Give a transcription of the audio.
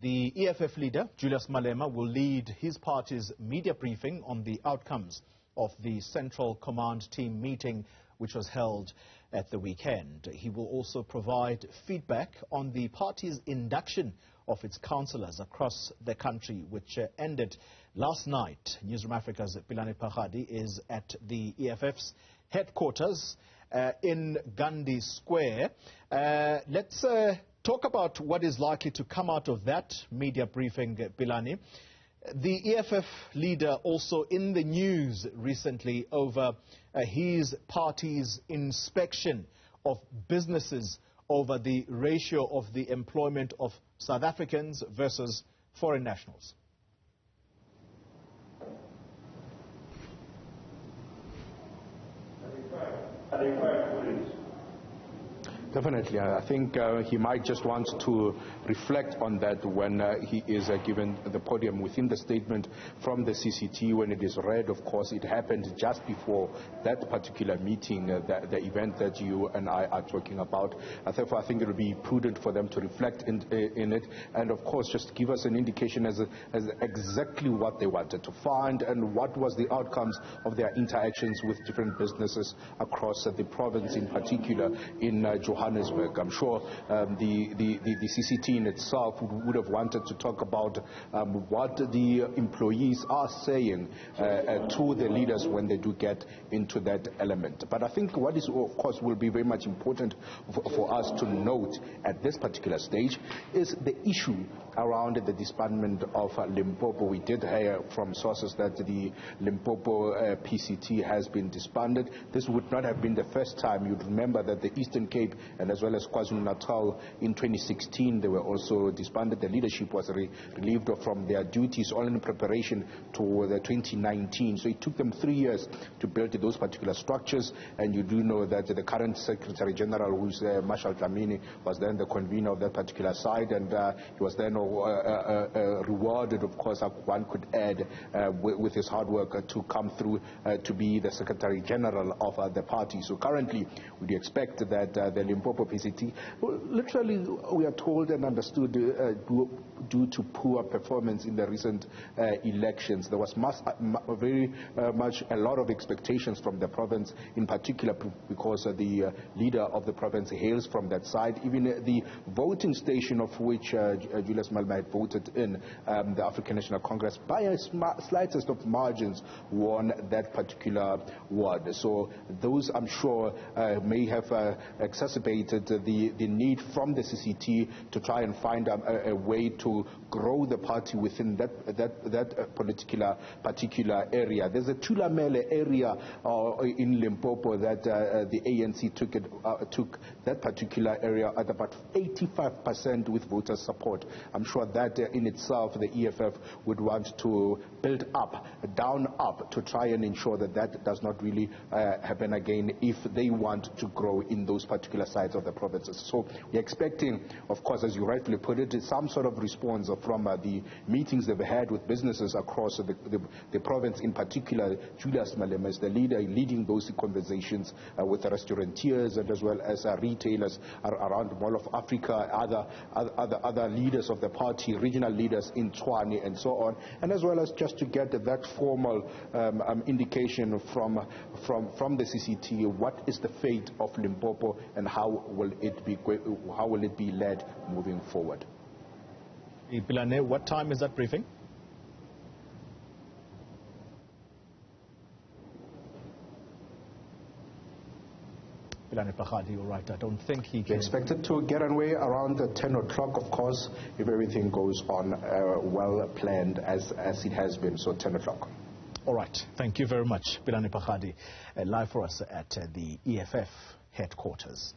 The EFF leader, Julius Malema, will lead his party's media briefing on the outcomes of the Central Command Team meeting, which was held at the weekend. He will also provide feedback on the party's induction of its councillors across the country, which ended last night. Newzroom Afrika's Pelane Phakgadi is at the EFF's headquarters in Gandhi Square. Let's talk about what is likely to come out of that media briefing, Pelane. The EFF leader also in the news recently over his party's inspection of businesses over the ratio of the employment of South Africans versus foreign nationals. Definitely. I think he might just want to reflect on that when he is given the podium. Within the statement from the CTT, when it is read, of course, it happened just before that particular meeting, the event that you and I are talking about. Therefore, I think it would be prudent for them to reflect in it and, of course, just give us an indication as exactly what they wanted to find and what was the outcomes of their interactions with different businesses across the province, in particular in Johannesburg. I'm sure the CCT in itself would have wanted to talk about what the employees are saying to the leaders when they do get into that element. But I think what is, of course, will be very much important for us to note at this particular stage is the issue around the disbandment of Limpopo. We did hear from sources that the Limpopo PCT has been disbanded. This would not have been the first time. You'd remember that the Eastern Cape and as well as KwaZulu-Natal in 2016, they were also disbanded. The leadership was relieved from their duties all in preparation to the 2019. So it took them 3 years to build those particular structures. And you do know that the current Secretary General, who's Marshal Dlamini, was then the convener of that particular side, and he was then rewarded, of course, one could add, with his hard work to come through to be the Secretary General of the party. So currently, we expect that the Limpopo PCT, literally, we are told and understood, due to poor performance in the recent elections. There was very much a lot of expectations from the province, in particular because the leader of the province hails from that side. Even the voting station of which Julius Malema had voted in, the African National Congress, by a slightest of margins, won that particular ward. So those, I'm sure, may have exacerbated the need from the CCT to try and find a way to grow the party within that particular area. There's a Thulamele area in Limpopo that the ANC took that particular area at about 85% with voter support. I'm sure that in itself the EFF would want to build up, down up, to try and ensure that that does not really happen again if they want to grow in those particular sides of the provinces. So we're expecting, of course, as you rightfully put it, some sort of response from the meetings they've had with businesses across the province. In particular, Julius Malema is the leader leading those conversations with the restaurateurs and as well as retailers around the Mall of Africa, other leaders of the party, regional leaders in Tshwane and so on, and as well as just to get that formal indication from the CCT, what is the fate of Limpopo and how will it be led moving forward. Pelane, what time is that briefing? Pelane Phakgadi, all right. I don't think he can... Expected to get away around 10 o'clock, of course, if everything goes on well planned as it has been, so 10 o'clock. All right. Thank you very much, Pelane Phakgadi, live for us at the EFF headquarters.